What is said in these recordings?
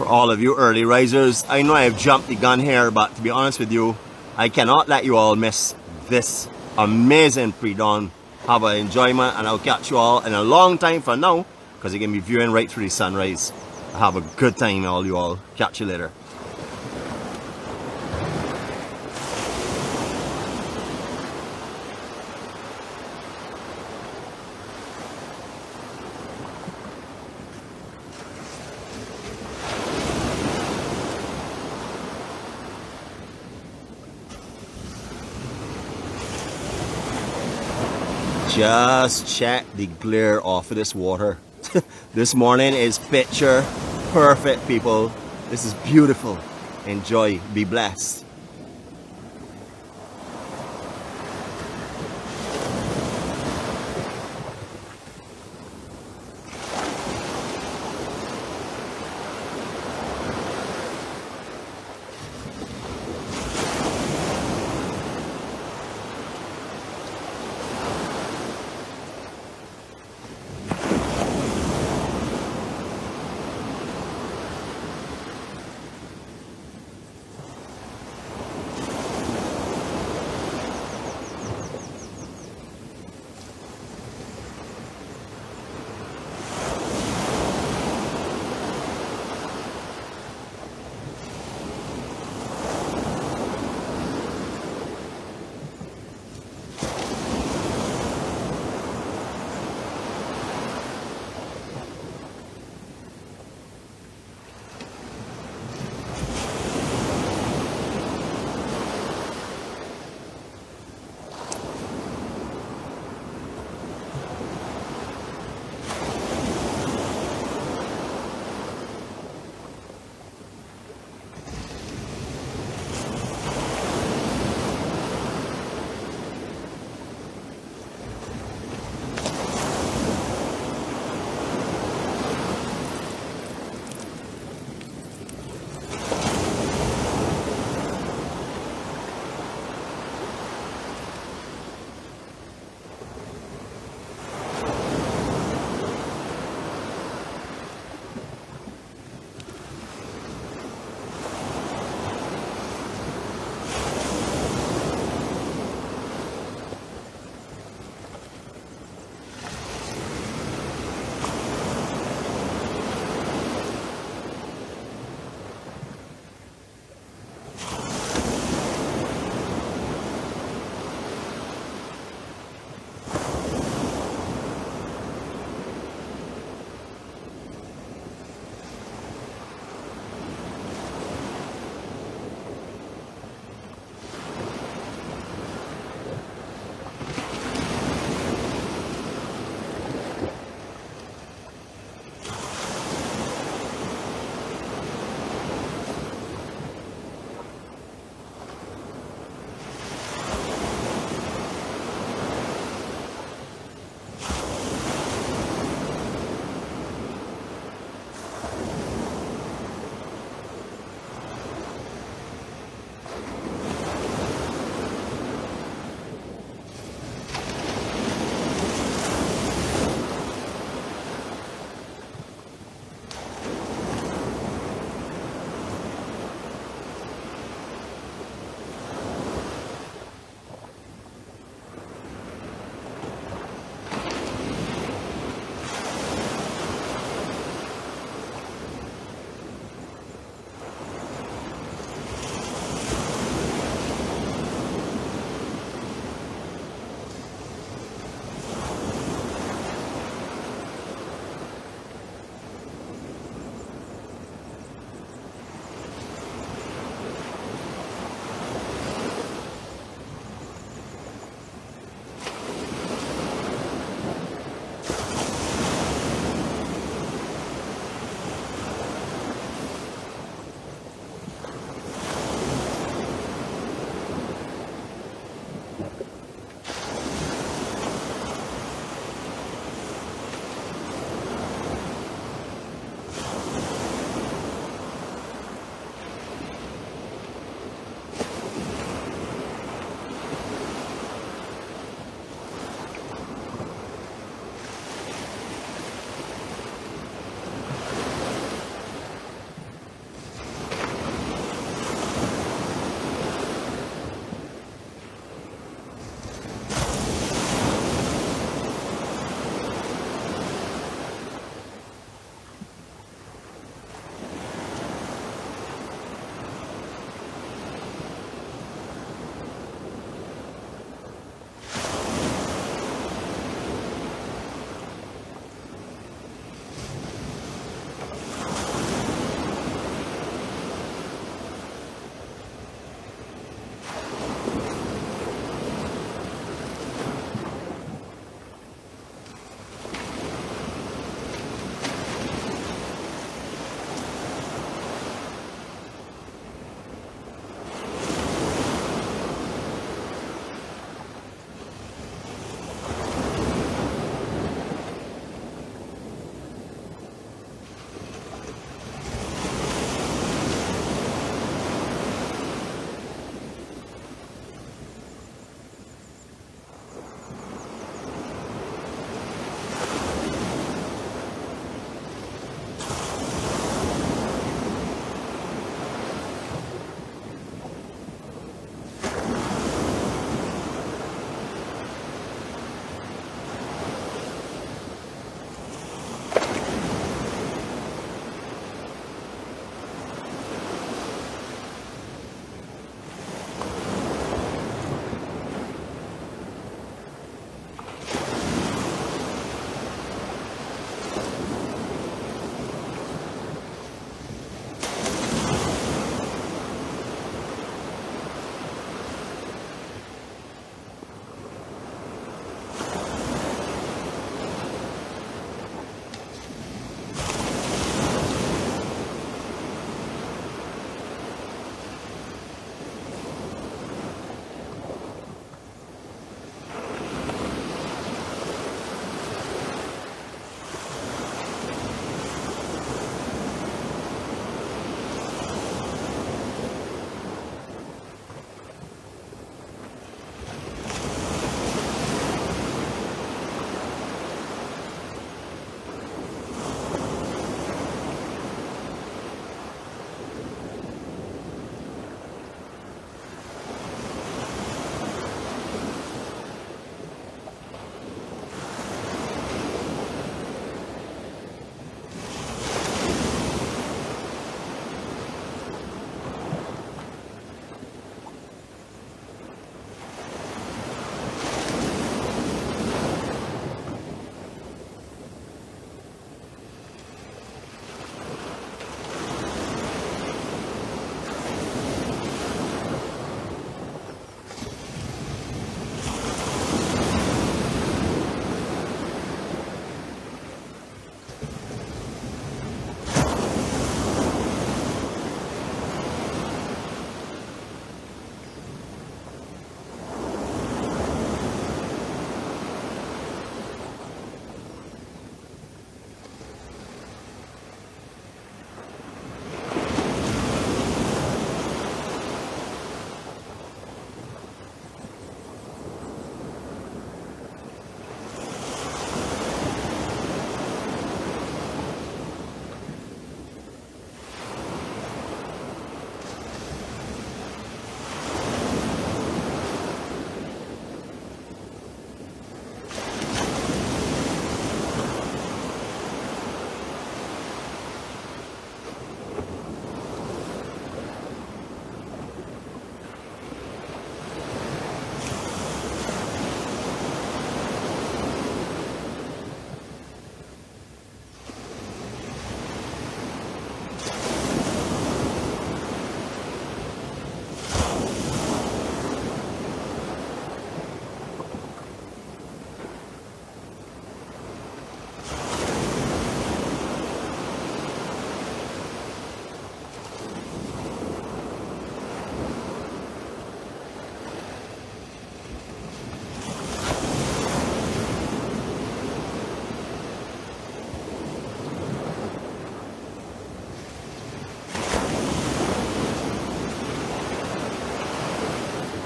all of you early risers, I know I've jumped the gun here, but to be honest with you, I cannot let you all miss this amazing pre-dawn. Have an enjoyment, and I'll catch you all in a long time from now, because you can be viewing right through the sunrise. Have a good time, all you all. Catch you later. Just check the glare off of this water. This morning is picture perfect, people. This is beautiful. Enjoy. Be blessed.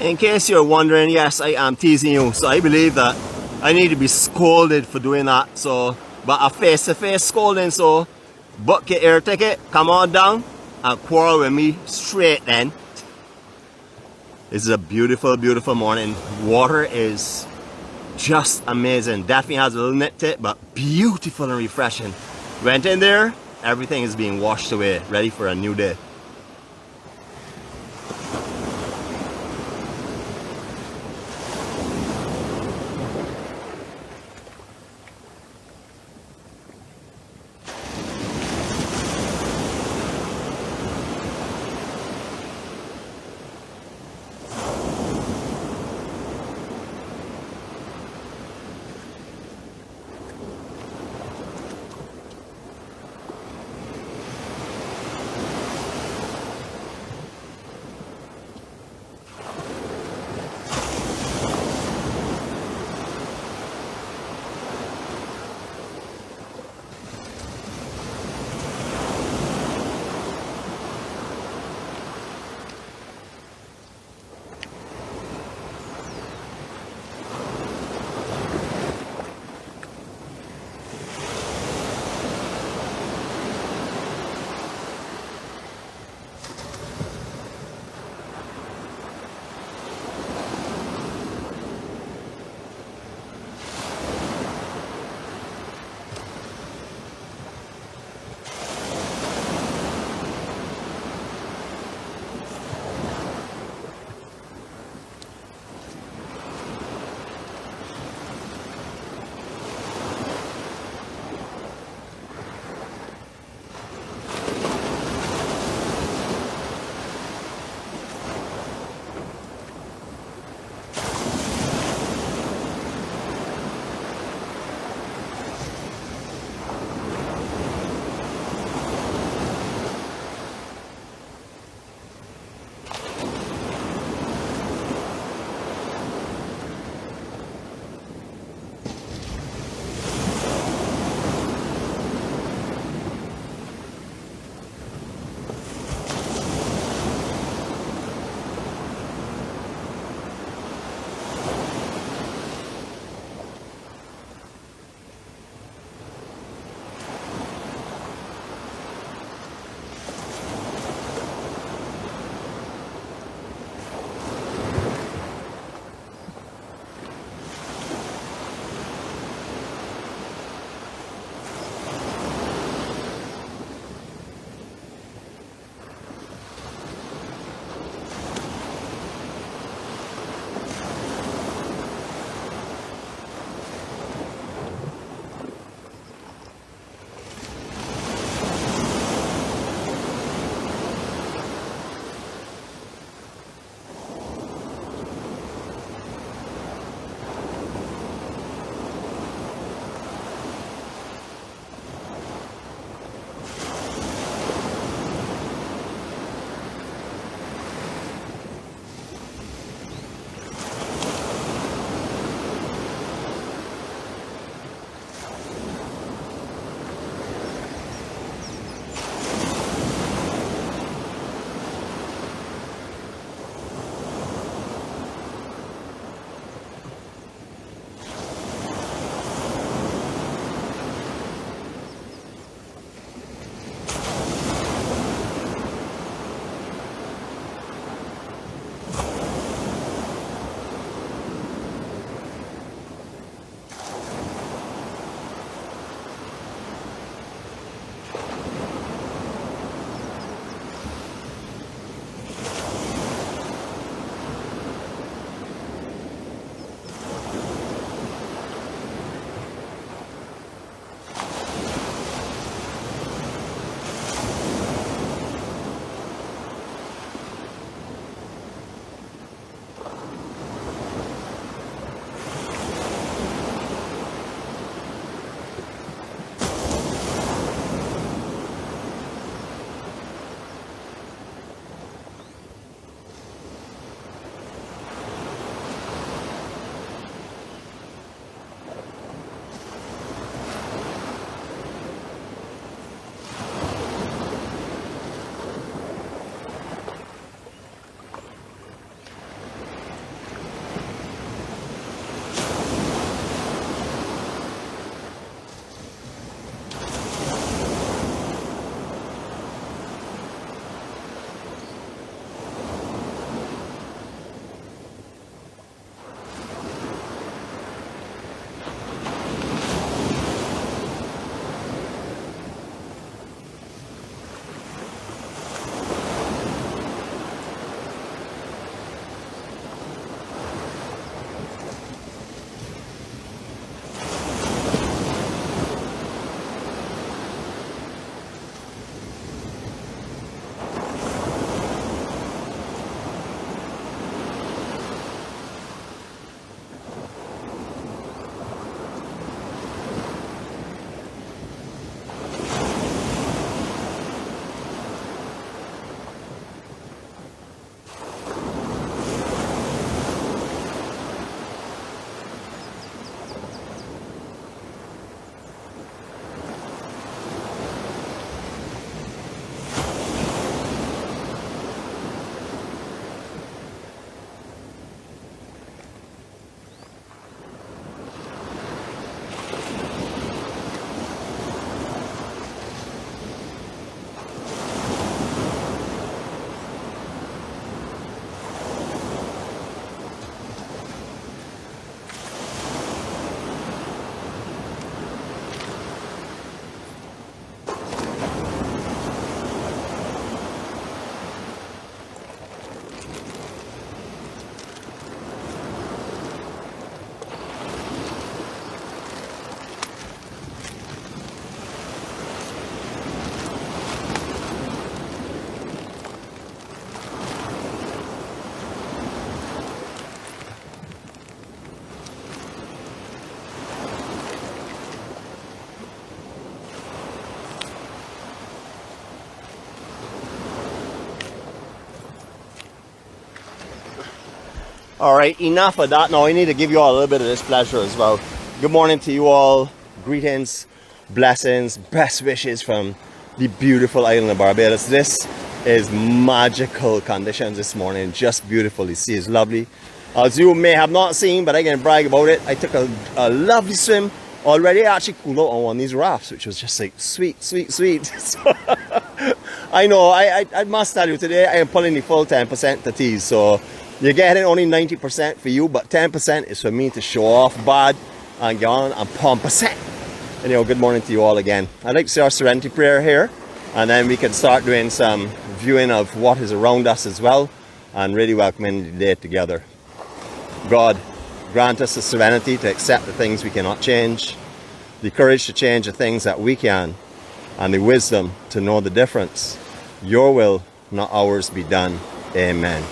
In case you're wondering, yes, I am teasing you. So I believe that I need to be scolded for doing that. So, but a face-to-face scolding. So, book your air ticket, come on down, and quarrel with me straight then. This is a beautiful, beautiful morning. Water is just amazing. Definitely has a little nip to it, but beautiful and refreshing. Went in there, everything is being washed away, ready for a new day. All right, enough of that. Now I need to give you all a little bit of this pleasure as well. Good morning to you all. Greetings, blessings, best wishes from the beautiful island of Barbados. This is magical conditions this morning. Just beautiful. The sea is lovely. As you may have not seen, but I can brag about it. I took a lovely swim already. I actually cooled out on one of these rafts, which was just like sweet, sweet, sweet. So, I know, I must tell you, today I am pulling the full 10% to tease. So you're getting only 90% for you, but 10% is for me to show off bad and get on and pump percent. Anyhow, good morning to you all again. I'd like to say our Serenity Prayer here, and then we can start doing some viewing of what is around us as well, and really welcoming the day together. God, grant us the serenity to accept the things we cannot change, the courage to change the things that we can, and the wisdom to know the difference. Your will, not ours, be done. Amen.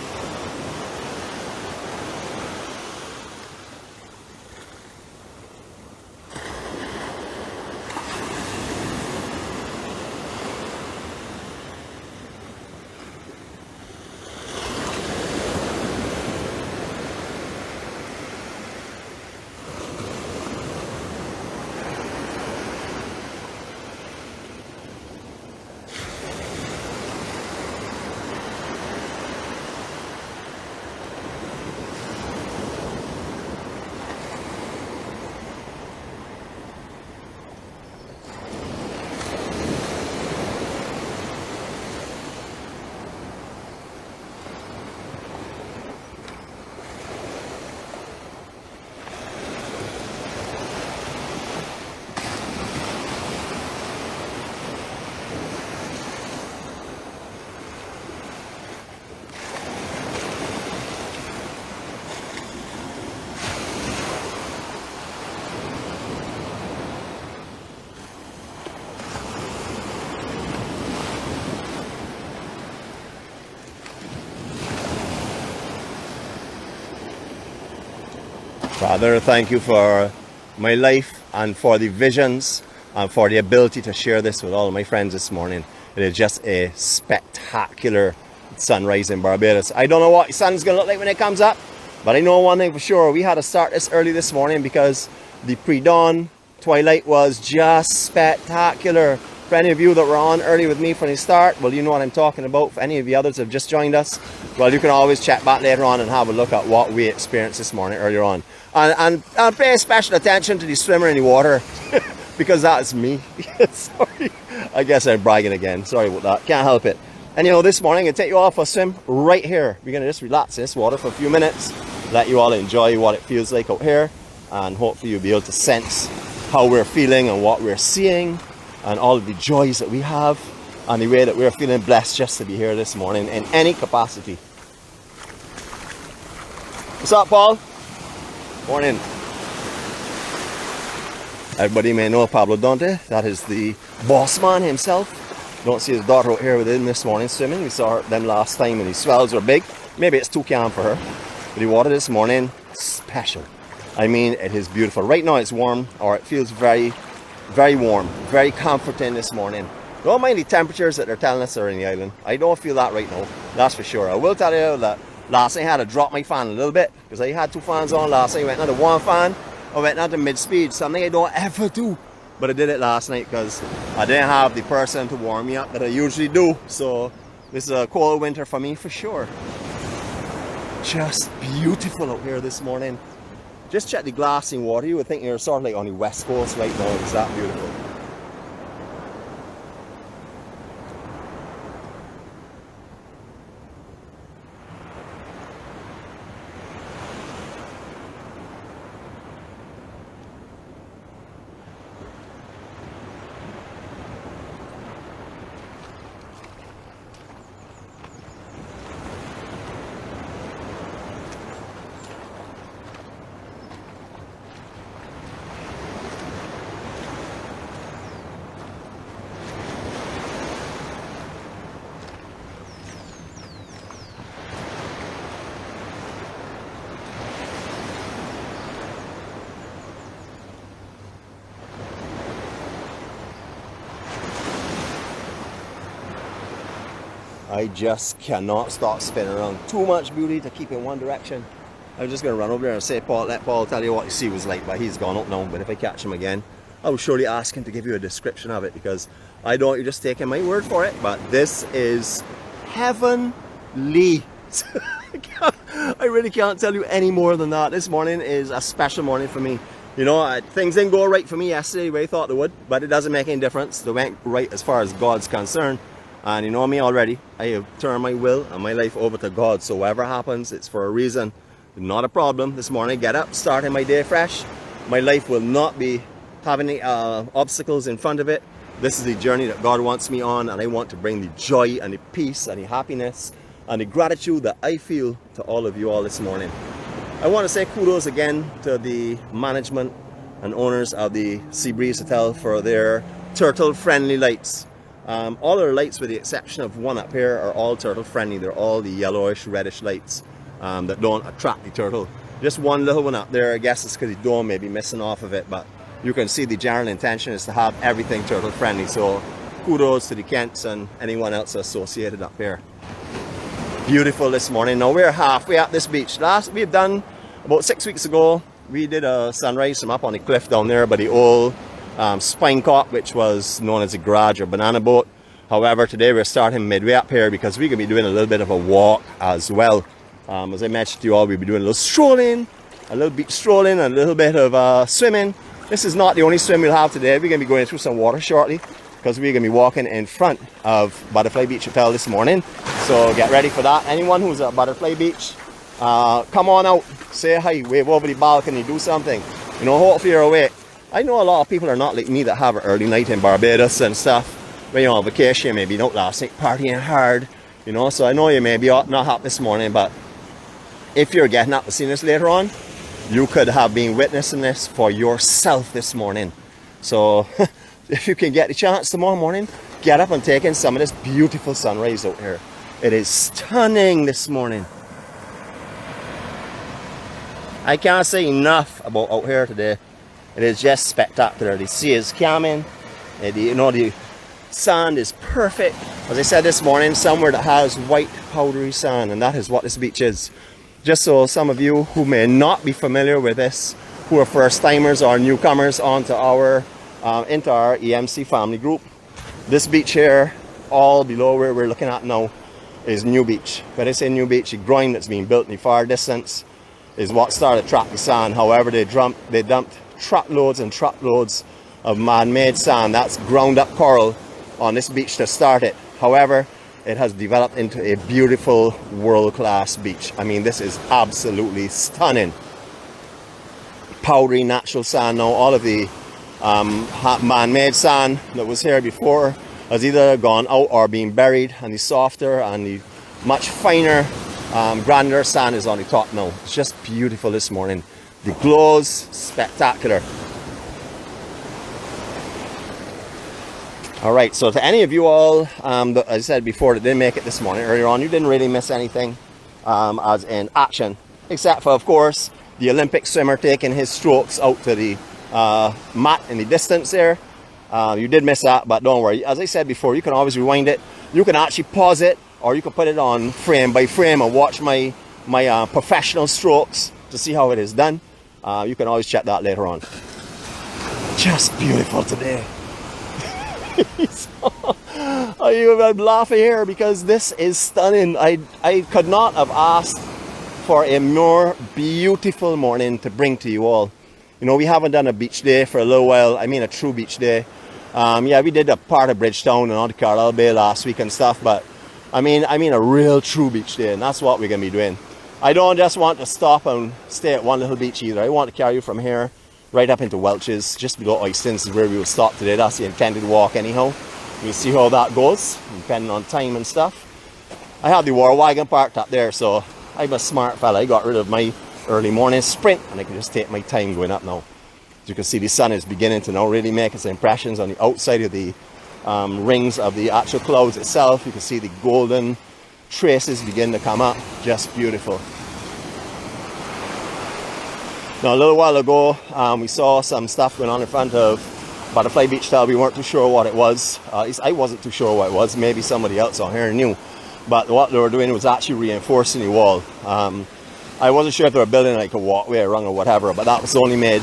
Father, thank you for my life and for the visions and for the ability to share this with all of my friends this morning. It is just a spectacular sunrise in Barbados. I don't know what the sun's going to look like when it comes up, but I know one thing for sure. We had to start this early this morning because the pre-dawn twilight was just spectacular. For any of you that were on early with me from the start, well, you know what I'm talking about. For any of the others that have just joined us, well, you can always check back later on and have a look at what we experienced this morning earlier on. And pay special attention to the swimmer in the water because that's me. Sorry, I guess I'm bragging again. Sorry about that. Can't help it. Anyhow, this morning I'm going to take you off for a swim right here. We're going to just relax in this water for a few minutes, let you all enjoy what it feels like out here, and hopefully you'll be able to sense how we're feeling and what we're seeing and all of the joys that we have and the way that we're feeling blessed just to be here this morning in any capacity. What's up, Paul? Morning. Everybody may know Pablo, don't they? That is the boss man himself. Don't see his daughter out here with him this morning swimming. We saw them last time and the swells were big. Maybe it's too calm for her. But the water this morning, special. I mean, it is beautiful. Right now it's warm, or it feels very, very warm, very comforting this morning. Don't mind the temperatures that they're telling us are in the island. I don't feel that right now, that's for sure. I will tell you that last night I had to drop my fan a little bit because I had two fans on last night. I went down to one fan, I went down to mid-speed, something I don't ever do. But I did it last night because I didn't have the person to warm me up that I usually do. So this is a cold winter for me for sure. Just beautiful out here this morning. Just check the glassing water. You would think you're sort of like on the west coast right now. It's that beautiful. I just cannot stop spinning around. Too much beauty to keep in one direction. I was just going to run over there and say, Paul, let Paul tell you what you see was like, but he's gone up now. But if I catch him again, I will surely ask him to give you a description of it, because I don't want you just taking my word for it, but this is heavenly. I really can't tell you any more than that. This morning is a special morning for me. You know, things didn't go right for me yesterday the way I thought they would, but it doesn't make any difference. They went right as far as God's concerned. And you know me already, I have turned my will and my life over to God. So whatever happens, it's for a reason. Not a problem. This morning, get up, starting my day fresh. My life will not be having any obstacles in front of it. This is the journey that God wants me on, and I want to bring the joy and the peace and the happiness and the gratitude that I feel to all of you all this morning. I want to say kudos again to the management and owners of the Seabreeze Hotel for their turtle-friendly lights. All our lights, with the exception of one up here, are all turtle-friendly. They're all the yellowish, reddish lights that don't attract the turtle. Just one little one up there, I guess it's because the dome may be missing off of it, but you can see the general intention is to have everything turtle-friendly. So kudos to the Kents and anyone else associated up here. Beautiful this morning. Now we're halfway at this beach. We've done about 6 weeks ago, we did a sunrise from up on the cliff down there by the old spine cop, which was known as a garage or banana boat. However, today we're starting midway up here because we're going to be doing a little bit of a walk as well. As I mentioned to you all, we'll be doing a little strolling, a little beach strolling, and a little bit of swimming. This is not the only swim we'll have today. We're going to be going through some water shortly, because we're going to be walking in front of Butterfly Beach Hotel this morning. So get ready for that. Anyone who's at Butterfly Beach, come on out, say hi, wave over the balcony, do something. You know, hopefully you're awake. I know a lot of people are not like me that have an early night in Barbados and stuff. When you're on vacation, maybe out last night partying hard, you know. So I know you may be not up this morning, but if you're getting up to see this later on, you could have been witnessing this for yourself this morning. So if you can get the chance tomorrow morning, get up and take in some of this beautiful sunrise out here. It is stunning this morning. I can't say enough about out here today. It is just spectacular. The sea is calming. You know, the sand is perfect. As I said this morning, somewhere that has white powdery sand, and that is what this beach is. Just so some of you who may not be familiar with this, who are first timers or newcomers onto our into our EMC family group, this beach here, all below where we're looking at now, is New Beach. When I say New Beach, the groin that's being built in the far distance is what started to track the sand. However, they dumped truckloads and truckloads of man-made sand, that's ground up coral, on this beach to start it. However, it has developed into a beautiful world-class beach. I mean, this is absolutely stunning. Powdery natural sand now. All of the man-made sand that was here before has either gone out or been buried, and the softer and the much finer, grander sand is on the top now. It's just beautiful this morning. The glows, spectacular. All right, so to any of you all, that I said before, that didn't make it this morning, earlier on, you didn't really miss anything as in action, except for, of course, the Olympic swimmer taking his strokes out to the mat in the distance there. You did miss that, but don't worry. As I said before, you can always rewind it. You can actually pause it, or you can put it on frame by frame and watch my professional strokes to see how it is done. You can always check that later on. Just beautiful today. I'm laughing here because this is stunning. I could not have asked for a more beautiful morning to bring to you all. You know, we haven't done a beach day for a little while. I mean a true beach day. Yeah, we did a part of Bridgetown and on the Carlisle Bay last week and stuff, but I mean a real true beach day, and that's what we're going to be doing. I don't just want to stop and stay at one little beach either. I want to carry you from here right up into Welch's, just below Oystons is where we will stop today. That's the intended walk anyhow. We'll see how that goes, depending on time and stuff. I have the war wagon parked up there, so I'm a smart fella. I got rid of my early morning sprint, and I can just take my time going up now. As you can see, the sun is beginning to now really make its impressions on the outside of the rings of the actual clouds itself. You can see the golden traces begin to come up. Just beautiful. Now, a little while ago, we saw some stuff going on in front of Butterfly Beach Hotel. We weren't too sure what it was. At least I wasn't too sure what it was. Maybe somebody else on here knew. But what they were doing was actually reinforcing the wall. I wasn't sure if they were building like a walkway around or whatever, but that was only made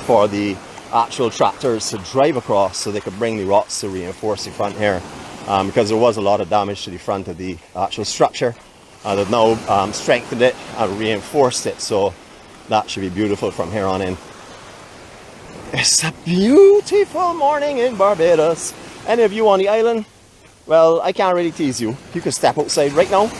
for the actual tractors to drive across so they could bring the rocks to reinforce the front here, because there was a lot of damage to the front of the actual structure. They've now strengthened it and reinforced it, so that should be beautiful from here on in. It's a beautiful morning in Barbados. Any of you on the island? Well, I can't really tease you. You can step outside right now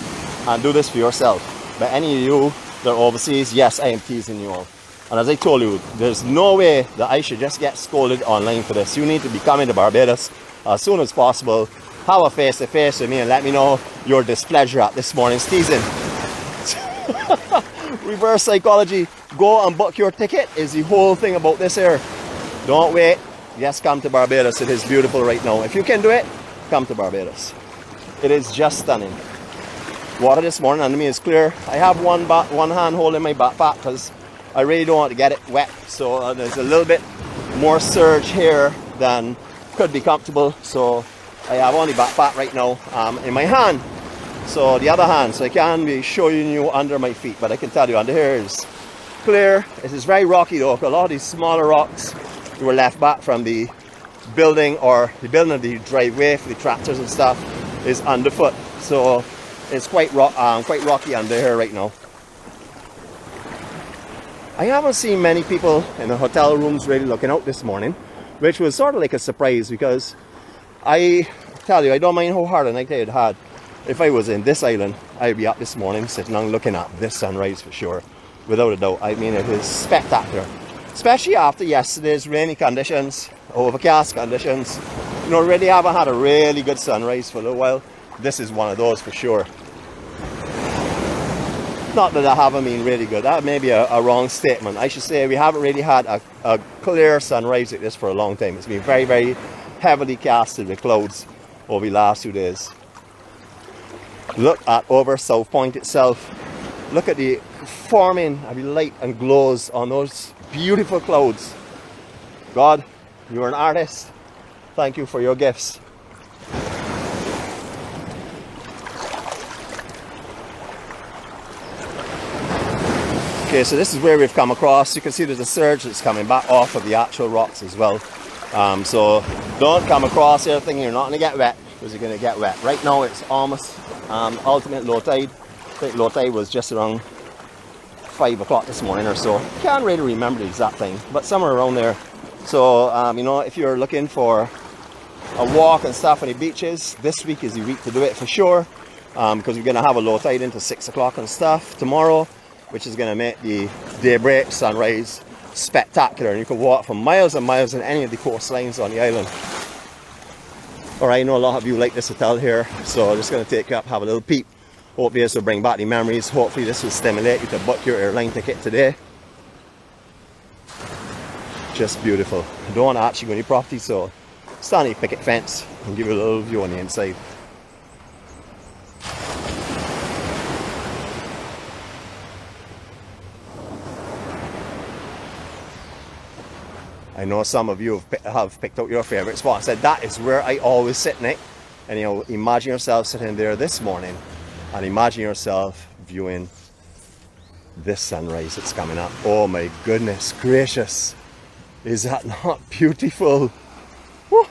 and do this for yourself. But any of you that are overseas, yes, I am teasing you all. And as I told you, there's no way that I should just get scolded online for this. You need to be coming to Barbados as soon as possible. Have a face-to-face with me and let me know your displeasure at this morning's teasing. Reverse psychology. Go and book your ticket is the whole thing about this here. Don't wait. Just come to Barbados. It is beautiful right now. If you can do it, come to Barbados. It is just stunning. Water this morning under me is clear. I have one hand holding my backpack because I really don't want to get it wet. So there's a little bit more surge here than could be comfortable. So I have only backpack right now in my hand. So the other hand, so I can't be showing you under my feet, but I can tell you under here is clear. It is very rocky though. A lot of these smaller rocks were left back from the building, or the building of the driveway for the tractors and stuff is underfoot. So it's quite rocky under here right now. I haven't seen many people in the hotel rooms really looking out this morning, which was sort of like a surprise, because I tell you, I don't mind how hard a night I had had. If I was in this island, I'd be up this morning sitting down looking at this sunrise for sure, without a doubt. I mean, it is spectacular, especially after yesterday's rainy conditions, overcast conditions. You know, really haven't had a really good sunrise for a little while. This is one of those for sure. Not that I haven't been really good. That may be a wrong statement. I should say we haven't really had a clear sunrise like this for a long time. It's been very, very heavily casted with clouds over the last 2 days. Look at over South Point itself. Look at the forming of the light and glows on those beautiful clouds. God, you're an artist. Thank you for your gifts. Okay, so this is where we've come across. You can see there's a surge that's coming back off of the actual rocks as well. So don't come across here thinking you're not going to get wet, because you're going to get wet. Right now it's almost ultimate low tide. I think low tide was just around 5 o'clock this morning or so. Can't really remember the exact thing, but somewhere around there. So you know, if you're looking for a walk and stuff on the beaches, this week is the week to do it for sure, because we're going to have a low tide into 6 o'clock and stuff tomorrow, which is going to make the daybreak sunrise spectacular, and you can walk for miles and miles in any of the coastlines on the island. Alright, I know a lot of you like this hotel here, so I'm just going to take you up, have a little peep. Hope this will bring back the memories. Hopefully this will stimulate you to book your airline ticket today. Just beautiful. I don't want to actually go any property, so stand on the picket fence and give you a little view on the inside. I know some of you have picked out your favourite spot. I said that is where I always sit, Nick. And you know, imagine yourself sitting there this morning and imagine yourself viewing this sunrise that's coming up. Oh my goodness gracious. Is that not beautiful? Woo.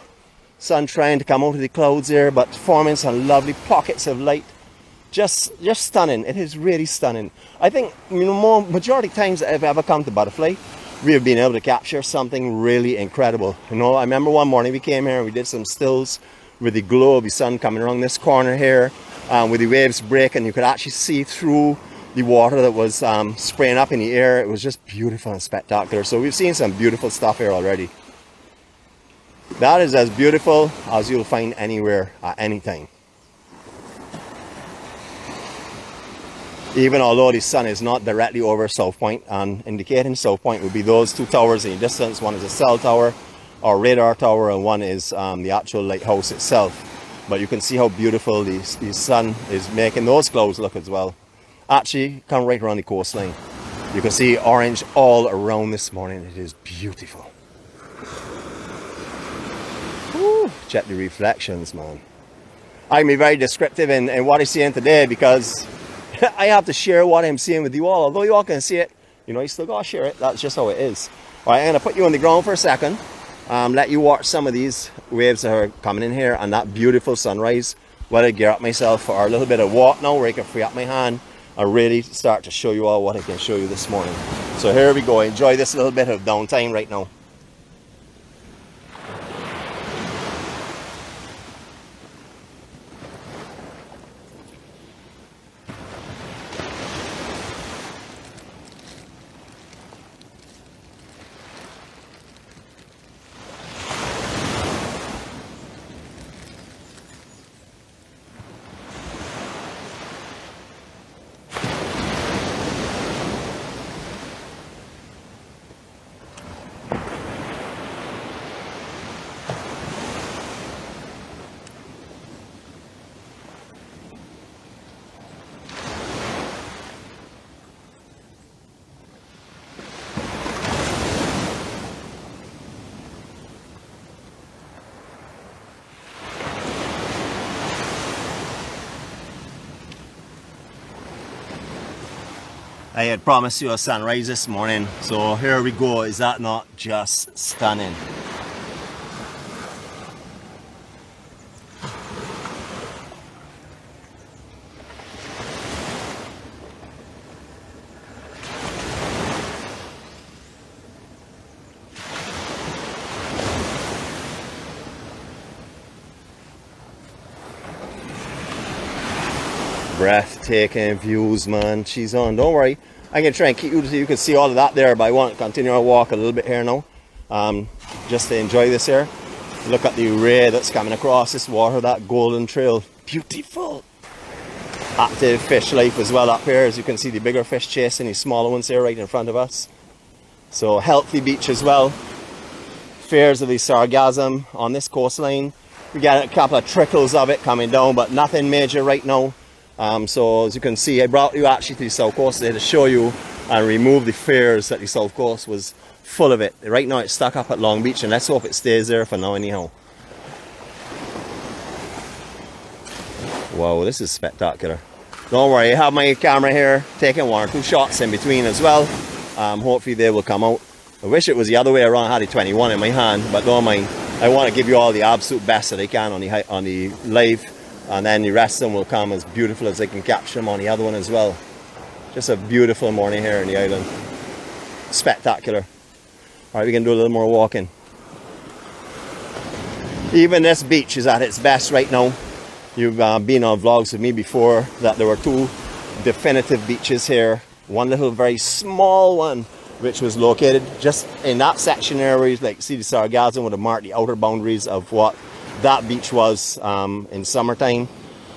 Sun trying to come out of the clouds here, but forming some lovely pockets of light. Just stunning. It is really stunning. I think, you know, majority of times that I've ever come to Butterfly, we have been able to capture something really incredible. You know, I remember one morning we came here and we did some stills with the glow of the sun coming around this corner here, with the waves breaking. You could actually see through the water that was spraying up in the air. It was just beautiful and spectacular. So we've seen some beautiful stuff here already. That is as beautiful as you'll find anywhere at any time. Even although the sun is not directly over South Point, and indicating South Point would be those two towers in the distance. One is a cell tower or radar tower, and one is the actual lighthouse itself. But you can see how beautiful the sun is making those clouds look as well. Actually, come right around the coastline. You can see orange all around this morning. It is beautiful. Woo, check the reflections, man. I'm be very descriptive in what I'm seeing today, because I have to share what I'm seeing with you all. Although you all can see it, you know, you still gotta share it. That's just how it is. All right, I'm gonna put you on the ground for a second. Let you watch some of these waves that are coming in here and that beautiful sunrise. While I gear up myself for a little bit of walk now, where I can free up my hand and really start to show you all what I can show you this morning. So here we go. Enjoy this little bit of downtime right now. I had promised you a sunrise this morning, so here we go. Is that not just stunning? Breathtaking views, man. She's on. Don't worry. I'm going to try and keep you so you can see all of that there, but I want to continue our walk a little bit here now. Just to enjoy this here. Look at the ray that's coming across this water, that golden trail. Beautiful. Active fish life as well up here. As you can see, the bigger fish chasing these smaller ones here right in front of us. So healthy beach as well. Fears of the sargassum on this coastline. We got a couple of trickles of it coming down, but nothing major right now. So as you can see, I brought you actually to the south coast today to show you and remove the fears that the south coast was full of it. Right now it's stuck up at Long Beach, and let's hope it stays there for now anyhow. Wow, this is spectacular. Don't worry, I have my camera here taking 1 or 2 shots in between as well. Hopefully they will come out. I wish it was the other way around. I had a 21 in my hand, but don't mind. I want to give you all the absolute best that I can on the live. And then the rest of them will come as beautiful as I can capture them on the other one as well. Just a beautiful morning here in the island. Spectacular. Alright, we can do a little more walking. Even this beach is at its best right now. You've been on vlogs with me before that there were 2 definitive beaches here. One little very small one which was located just in that section there where you like see the sargassum would have marked the outer boundaries of what that beach was in summertime,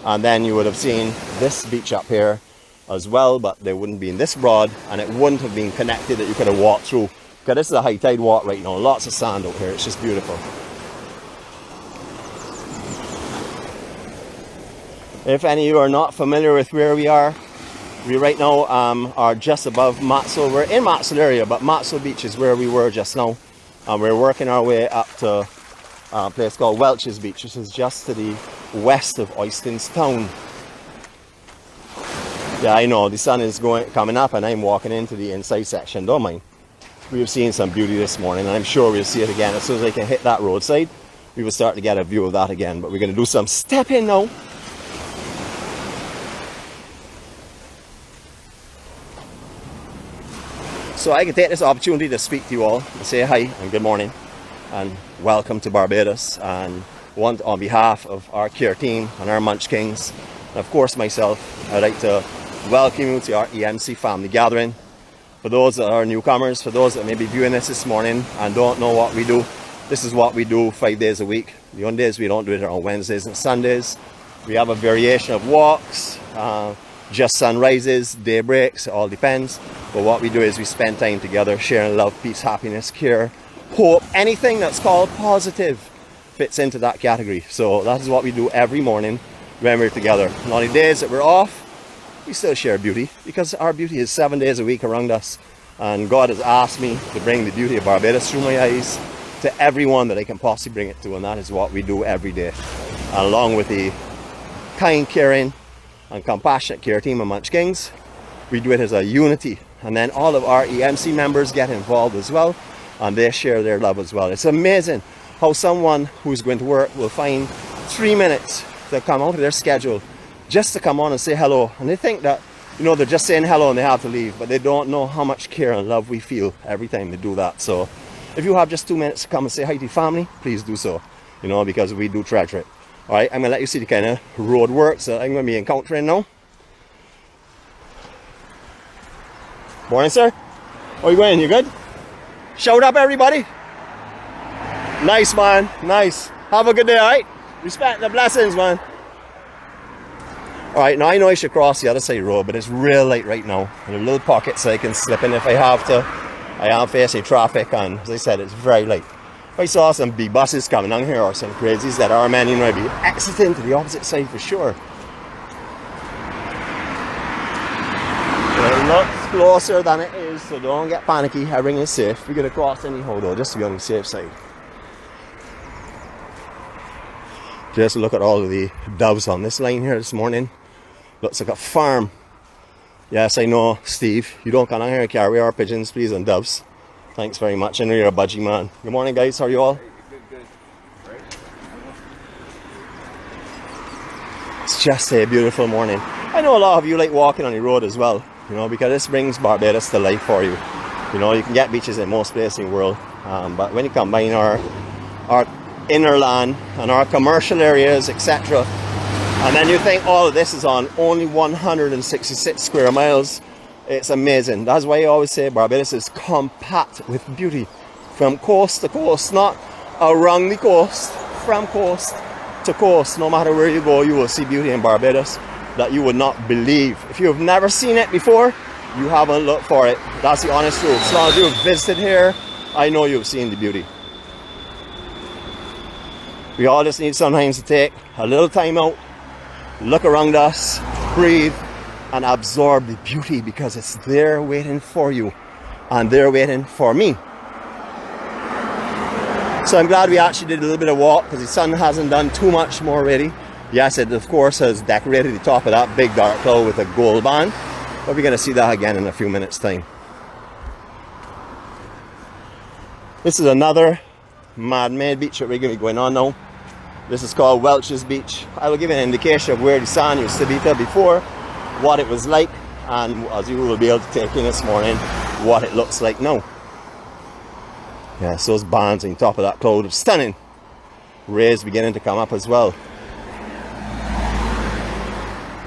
and then you would have seen this beach up here as well, but they wouldn't be in this broad, and it wouldn't have been connected that you could have walked through, because this is a high tide walk right now. Lots of sand out here. It's just beautiful. If any of you are not familiar with where we are, we right now are just above Maxwell. We're in Maxwell area, but Maxwell Beach is where we were just now, and we're working our way up to a place called Welch's Beach, which is just to the west of Oyston's town. Yeah, I know the sun is coming up, and I'm walking into the inside section. Don't mind. We've seen some beauty this morning, and I'm sure we'll see it again as soon as I can hit that roadside. We will start to get a view of that again. But we're going to do some stepping now. So I can take this opportunity to speak to you all and say hi and good morning and welcome to Barbados, and want on behalf of our care team and our Munch Kings, and of course myself, I'd like to welcome you to our Emc Family Gathering. For those that are newcomers, for those that may be viewing this morning and don't know what we do, this is what we do 5 days a week. The only days we don't do it are on Wednesdays and Sundays. We have a variation of walks, just sunrises, daybreaks, it all depends. But what we do is we spend time together sharing love, peace, happiness, care, hope. Anything that's called positive fits into that category. So that is what we do every morning when we're together. And on the days that we're off, we still share beauty, because our beauty is 7 days a week around us. And God has asked me to bring the beauty of Barbados through my eyes to everyone that I can possibly bring it to. And that is what we do every day. And along with the kind, caring, and compassionate care team of Munch Kings. We do it as a unity, and then all of our EMC members get involved as well, and they share their love as well. It's amazing how someone who's going to work will find 3 minutes to come out of their schedule just to come on and say hello, and they think that, you know, they're just saying hello and they have to leave, but they don't know how much care and love we feel every time they do that. So if you have just 2 minutes to come and say hi to your family, please do so, you know, because we do treasure it. All right, I'm going to let you see the kind of road works that I'm going to be encountering now. Morning, sir. How are you going? You good? Shout up, everybody. Nice, man. Nice. Have a good day, all right? Respect the blessings, man. All right, now I know I should cross the other side of the road, but it's real light right now. There are little pockets I can slip in if I have to. I am facing traffic, and as I said, it's very light. If I saw some big buses coming on here or some crazies that are men, you know, I'd be exiting to the opposite side for sure. It looks closer than it is, so don't get panicky. Everything is safe. We're going to cross anyhow, though, just to be on the safe side. Just look at all of the doves on this line here this morning. Looks like a farm. Yes, I know, Steve. You don't come on here and carry our pigeons, please, and doves. Thanks very much. I know you're a budgie man. Good morning, guys. How are you all? Good. Right. It's just a beautiful morning. I know a lot of you like walking on the road as well, you know, because this brings Barbados to life for you. You know, you can get beaches in most places in the world, but when you combine our inner land and our commercial areas, etc., and then you think all of this is on only 166 square miles, it's amazing. That's why I always say Barbados is compact with beauty from coast to coast, not around the coast, from coast to coast. No matter where you go, you will see beauty in Barbados that you would not believe. If you have never seen it before, you haven't looked for it. That's the honest truth. As long as you've visited here, I know you've seen the beauty. We all just need sometimes to take a little time out, look around us, breathe, and absorb the beauty, because it's there waiting for you, and they're waiting for me. So I'm glad we actually did a little bit of walk, because the sun hasn't done too much more already. Yes, it of course has decorated the top of that big dark cloud with a gold band, but we're going to see that again in a few minutes time. This is another man-made beach that we're going to be going on now. This is called Welch's Beach. I will give you an indication of where the sand used to be there before, what it was like, and as you will be able to take in this morning, what it looks like now. Yes, those bands on top of that cloud are stunning. Rays beginning to come up as well.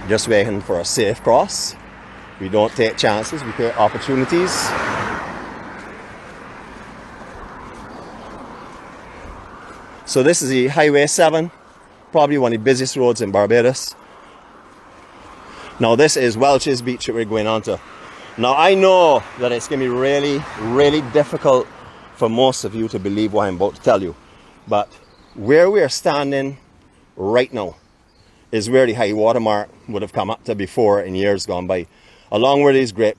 Just waiting for a safe cross. We don't take chances, we take opportunities. So this is the Highway 7, probably one of the busiest roads in Barbados. Now this is Welch's Beach that we're going on to. Now I know that it's going to be really difficult for most of you to believe what I'm about to tell you. But where we are standing right now is where the high water mark would have come up to before in years gone by. Along where these grape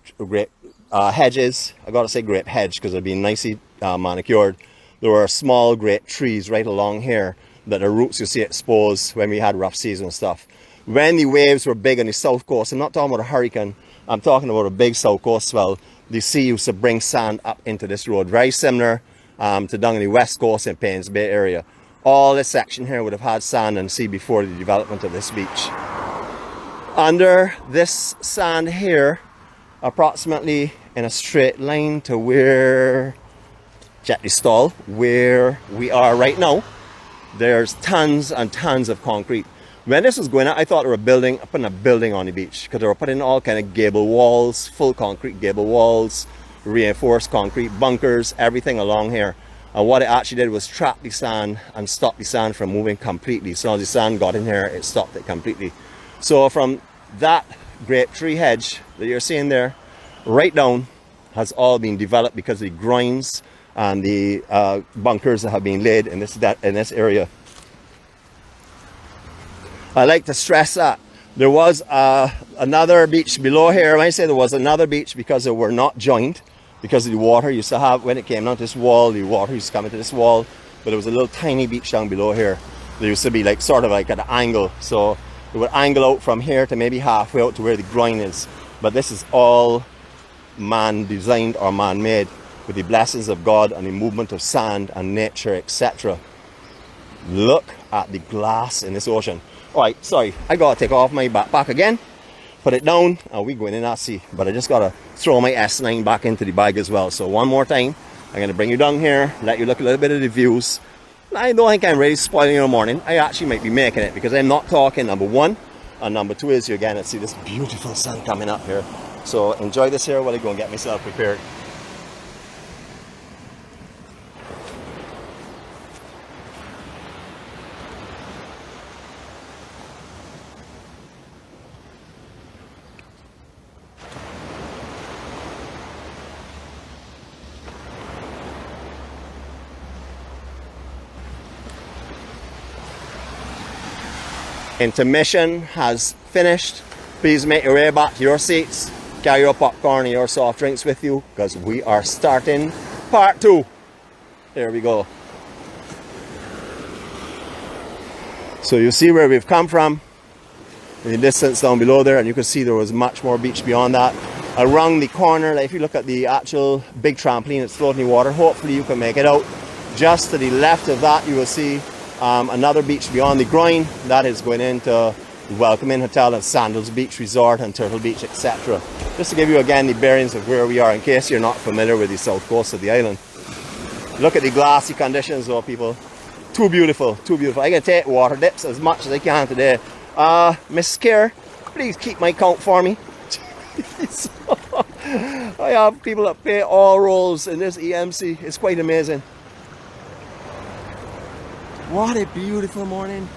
hedges, I gotta say grape hedge because they've been nicely manicured. There were small grape trees right along here that the roots you see exposed when we had rough seas and stuff. When the waves were big on the south coast, I'm not talking about a hurricane, I'm talking about a big south coast swell, the sea used to bring sand up into this road, very similar to down on the west coast in Paynes Bay area. All this section here would have had sand and sea before the development of this beach. Under this sand here, approximately in a straight line to where Jetty Stall, where we are right now, there's tons and tons of concrete. When this was going on, I thought they were putting a building on the beach, because they were putting all kind of gable walls, full concrete gable walls, reinforced concrete bunkers, everything along here. And what it actually did was trap the sand and stop the sand from moving completely. So as the sand got in here, it stopped it completely. So from that grape tree hedge that you're seeing there, right down, has all been developed because of the groins and the bunkers that have been laid in this area. I like to stress that there was another beach below here. When I say there was another beach, because they were not joined, because of the water used to have, when it came down to this wall, the water used to come into this wall, but there was a little tiny beach down below here. There used to be like sort of like at an angle. So it would angle out from here to maybe halfway out to where the groin is. But this is all man designed or man made with the blessings of God and the movement of sand and nature, etc. Look at the glass in this ocean. Alright, sorry, I gotta take off my backpack again, put it down, and we going in that sea. But I just gotta throw my S9 back into the bag as well. So one more time, I'm gonna bring you down here, let you look a little bit of the views. I don't think I'm really spoiling your morning. I actually might be making it because I'm not talking, number one. And number two is you're gonna see this beautiful sun coming up here. So enjoy this here while I go and get myself prepared. Intermission has finished. Please make your way back to your seats. Carry your popcorn and your soft drinks with you because we are starting part 2. There we go. So you see where we've come from in the distance down below there, and you can see there was much more beach beyond that. Around the corner, if you look at the actual big trampoline that's floating in the water, hopefully you can make it out. Just to the left of that you will see another beach beyond the groin that is going into the Welcome Inn Hotel and Sandals Beach Resort and Turtle Beach, etc. Just to give you again the bearings of where we are in case you're not familiar with the south coast of the island. Look at the glassy conditions though, people. Too beautiful, too beautiful. I can take water dips as much as I can today. Miss Care, please keep my count for me. I have people that pay all roles in this EMC. It's quite amazing. What a beautiful morning.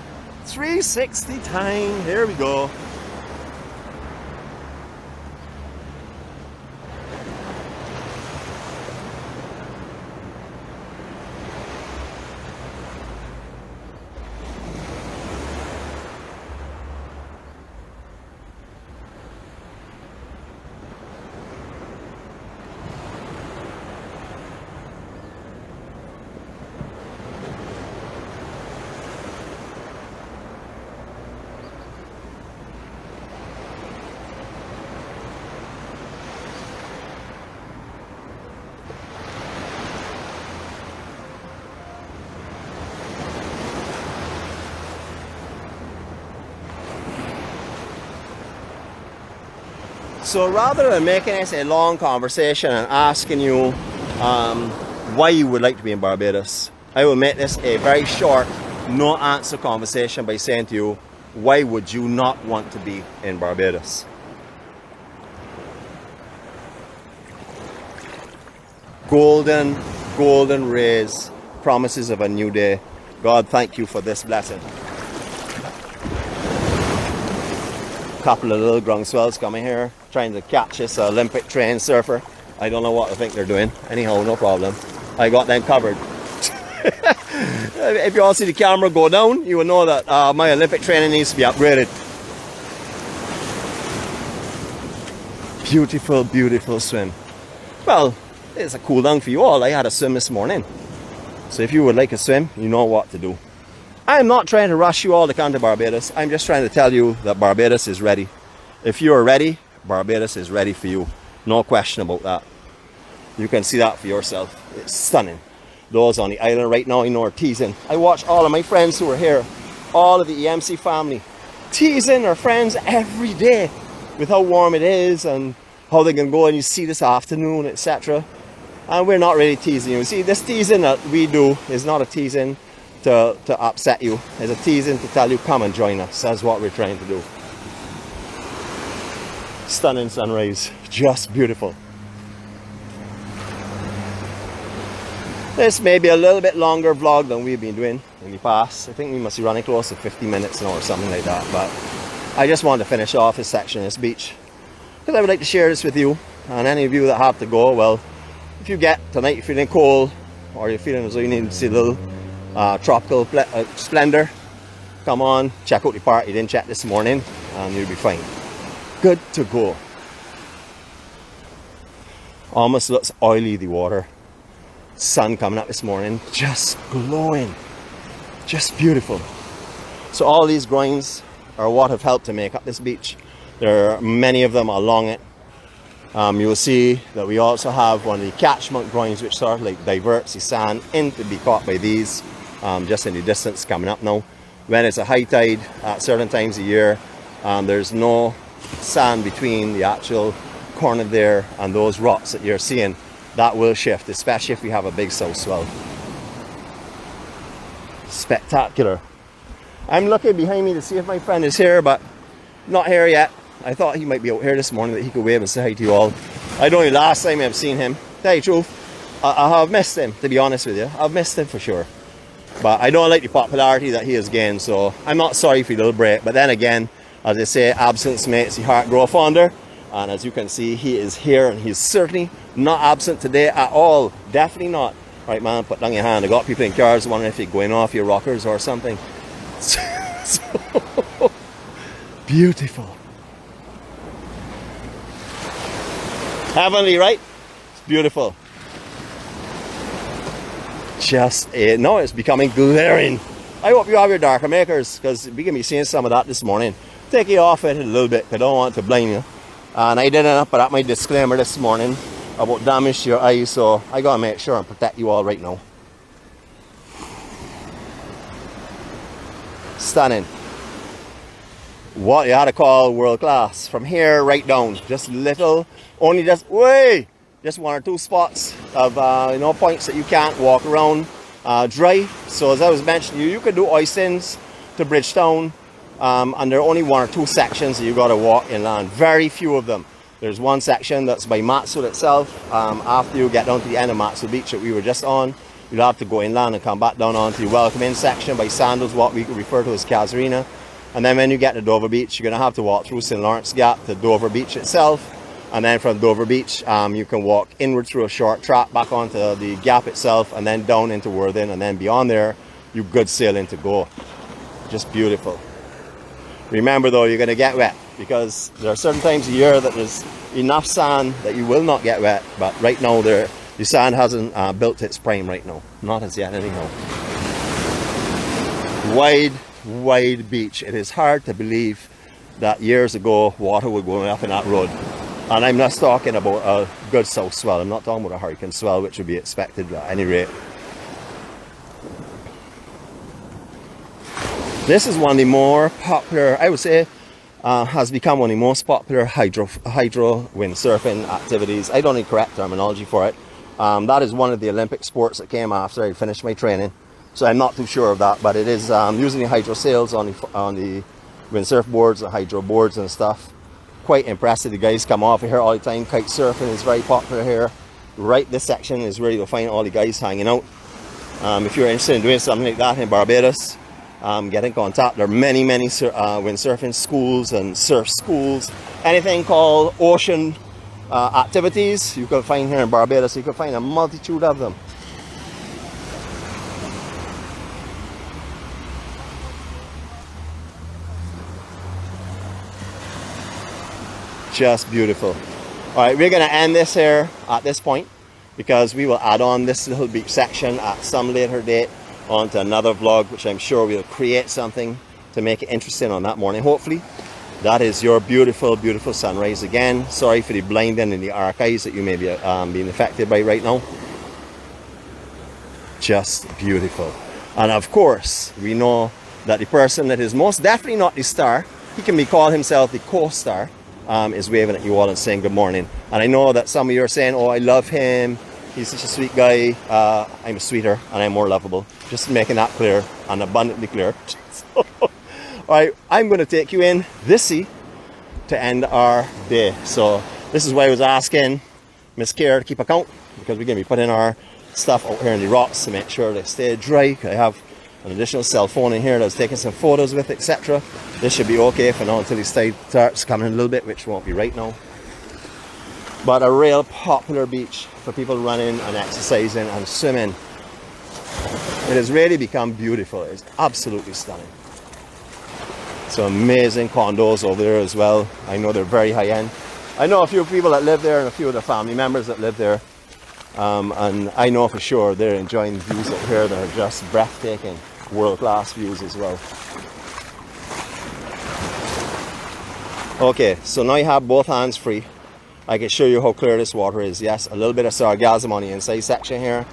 360 time. Here we go. So rather than making this a long conversation and asking you why you would like to be in Barbados, I will make this a very short, no answer conversation by saying to you, why would you not want to be in Barbados? Golden, golden rays, promises of a new day. God, thank you for this blessing. Couple of little ground swells coming here trying to catch this Olympic trained surfer. I don't know what I think they're doing. Anyhow, no problem. I got them covered. If you all see the camera go down, you will know that my Olympic training needs to be upgraded. Beautiful, beautiful swim. Well, it's a cool down for you all. I had a swim this morning. So if you would like a swim, you know what to do. I'm not trying to rush you all to come to Barbados. I'm just trying to tell you that Barbados is ready. If you are ready, Barbados is ready for you. No question about that. You can see that for yourself. It's stunning. Those on the island right now, you know, are teasing. I watch all of my friends who are here, all of the EMC family, teasing their friends every day with how warm it is and how they can go and you see this afternoon, etc. And we're not really teasing you. See, this teasing that we do is not a teasing to upset you. It's a teasing to tell you, come and join us. That's what we're trying to do. Stunning sunrise, just beautiful. This may be a little bit longer vlog than we've been doing in the past. I think we must be running close to 50 minutes now or something like that. But I just wanted to finish off this section of this beach because I would like to share this with you. And any of you that have to go, well, if you get tonight, you're feeling cold or you're feeling as though you need to see a little tropical splendor, come on, check out the part you didn't check this morning and you'll be fine. Good to go. Almost looks oily, the water. Sun coming up this morning, just glowing, just beautiful. So all these groins are what have helped to make up this beach. There are many of them along it. You will see that we also have one of the catchment groins, which sort of like diverts the sand in to be caught by these, just in the distance coming up now. When it's a high tide at certain times of year, there's no sand between the actual corner there and those rocks that you're seeing. That will shift, especially if we have a big south swell. Spectacular. I'm looking behind me to see if my friend is here, but not here yet. I thought he might be out here this morning, that he could wave and say hi to you all. I don't know the last time I've seen him. Tell you the truth, I have missed him, to be honest with you. I've missed him for sure. But I don't like the popularity that he has gained, so I'm not sorry for the little break. But then again, as I say, absence makes the heart grow fonder. And as you can see, he is here, and he's certainly not absent today at all. Definitely not. Right, man, put down your hand. I got people in cars wondering if you're going off your rockers or something. So beautiful. Heavenly, right? It's beautiful. Just, no, it's becoming glaring. I hope you have your darker makers, because we can be seeing some of that this morning. Take you off it a little bit, I don't want to blind you. And I didn't put up my disclaimer this morning about damage to your eyes, so I gotta make sure and protect you all right now. Stunning. What you had to call world class. From here right down, just little, only just one or two spots of points that you can't walk around dry. So as I was mentioning, you could do oistins to Bridgetown, and there are only one or two sections that you got to walk inland. Very few of them. There's one section that's by Maxwell itself. After you get down to the end of Maxwell Beach that we were just on, you'll have to go inland and come back down onto the welcome in section by Sandals, what we refer to as Casuarina. And then when you get to Dover Beach, you're going to have to walk through St. Lawrence Gap to Dover Beach itself. And then from Dover Beach, you can walk inward through a short track back onto the gap itself, and then down into Worthing, and then beyond there, you good sailing to go. Just beautiful. Remember though, you're going to get wet, because there are certain times of year that there's enough sand that you will not get wet. But right now, the sand hasn't built its prime right now. Not as yet anyhow. Wide beach. It is hard to believe that years ago water was going up in that road. And I'm not talking about a good south swell. I'm not talking about a hurricane swell, which would be expected at any rate. This is one of the more popular, I would say, has become one of the most popular hydro windsurfing activities. I don't need correct terminology for it. That is one of the Olympic sports that came after I finished my training. So I'm not too sure of that, but it is using the hydro sails on the windsurf boards, the hydro boards and stuff. Quite impressive. The guys come off here all the time. Kite surfing is very popular here. Right, this section is where you'll find all the guys hanging out. If you're interested in doing something like that in Barbados, get in contact. There are many windsurfing schools and surf schools. Anything called ocean activities you can find here in Barbados. You can find a multitude of them. Just beautiful. All right, we're going to end this here at this point, because we will add on this little beach section at some later date onto another vlog, which I'm sure we'll create something to make it interesting on that morning. Hopefully, that is your beautiful sunrise again. Sorry for the blinding in the archives that you may be being affected by right now. Just beautiful. And of course, we know that the person that is most definitely not the star, he can be called himself the co-star, is waving at you all and saying good morning. And I know that some of you are saying, oh, I love him, he's such a sweet guy. I'm sweeter and I'm more lovable. Just making that clear and abundantly clear. So, all right, I'm going to take you in this sea to end our day. So this is why I was asking Miss Care to keep account, because we're going to be putting our stuff out here in the rocks to make sure they stay dry. I have an additional cell phone in here that's taking some photos with, etc. This should be okay for now until the tide starts coming a little bit, which won't be right now. But a real popular beach for people running and exercising and swimming. It has really become beautiful. It's absolutely stunning. So amazing condos over there as well. I know they're very high end. I know a few people that live there and a few of the family members that live there. And I know for sure they're enjoying the views up here that are just breathtaking, world-class views as well. Okay, so now you have both hands free. I can show you how clear this water is. Yes, a little bit of sargassum on the inside section here.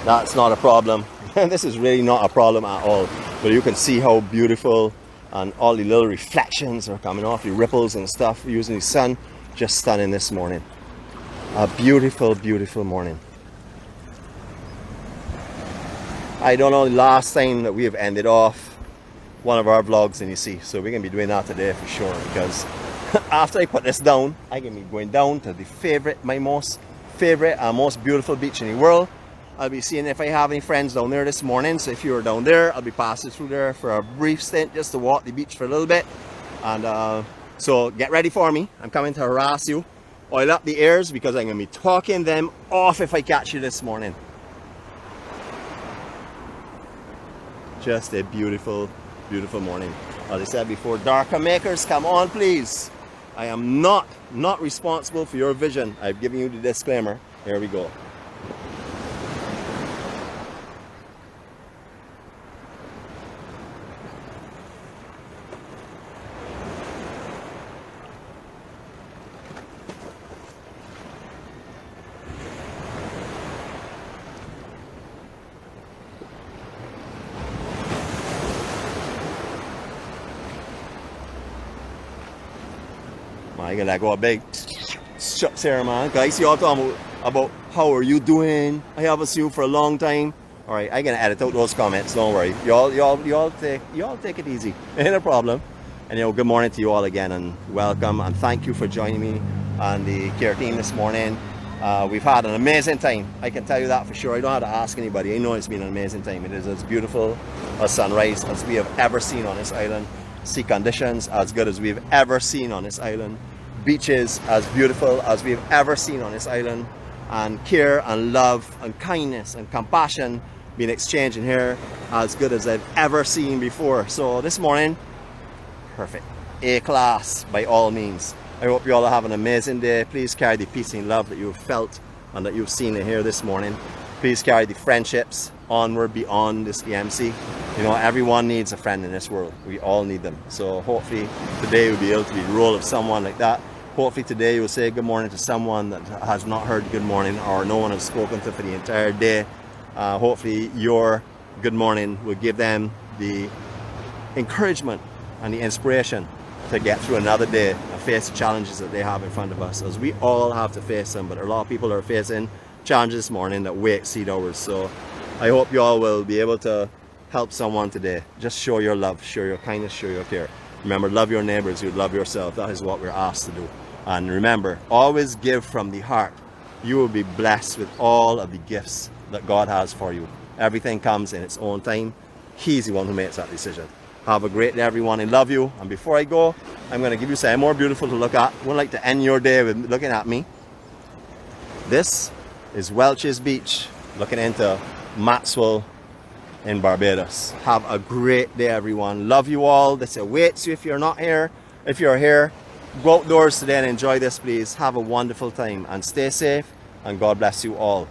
That's not a problem. This is really not a problem at all. But you can see how beautiful, and all the little reflections are coming off, the ripples and stuff using the sun. Just stunning this morning. A beautiful, beautiful morning. I don't know the last time that we have ended off one of our vlogs in the sea. So we're going to be doing that today for sure, because after I put this down, I can be going down to my most favorite and most beautiful beach in the world. I'll be seeing if I have any friends down there this morning. So if you're down there, I'll be passing through there for a brief stint just to walk the beach for a little bit. And so get ready for me. I'm coming to harass you. Oil up the ears because I'm going to be talking them off if I catch you this morning. Just a beautiful, beautiful morning. As I said before, darker makers, come on please. I am not responsible for your vision. I've given you the disclaimer. Here we go. I'm gonna go a big shucks here, man. Guys, y'all talking about how are you doing? I haven't seen you for a long time. All right, I'm gonna edit out those comments. Don't worry. Y'all take it easy. Ain't a problem. And good morning to you all again, and welcome, and thank you for joining me on the care team this morning. We've had an amazing time. I can tell you that for sure. I don't have to ask anybody. I know it's been an amazing time. It is as beautiful a sunrise as we have ever seen on this island. Sea conditions as good as we've ever seen on this island. Beaches as beautiful as we've ever seen on this island, and care and love and kindness and compassion being exchanged in here as good as I've ever seen before. So this morning, perfect, A-class by all means. I hope you all have an amazing day. Please carry the peace and love that you've felt and that you've seen in here this morning. Please carry the friendships onward beyond this EMC. Everyone needs a friend in this world. We all need them. So hopefully today we'll be able to be the role of someone like that. Hopefully today you'll say good morning to someone that has not heard good morning or no one has spoken to for the entire day. Hopefully your good morning will give them the encouragement and the inspiration to get through another day and face the challenges that they have in front of us, as we all have to face them. But a lot of people are facing challenges this morning that way exceed ours. So I hope you all will be able to help someone today. Just show your love, show your kindness, show your care. Remember, love your neighbors, you love yourself. That is what we're asked to do. And remember, always give from the heart. You will be blessed with all of the gifts that God has for you. Everything comes in its own time. He's the one who makes that decision. Have a great day, everyone. I love you. And before I go, I'm going to give you something more beautiful to look at. I would like to end your day with looking at me. This is Welch's beach, looking into Maxwell in Barbados. Have a great day, everyone. Love you all. This awaits you if you're not here. If you're here, go outdoors today and enjoy this, please. Have a wonderful time and stay safe, and God bless you all.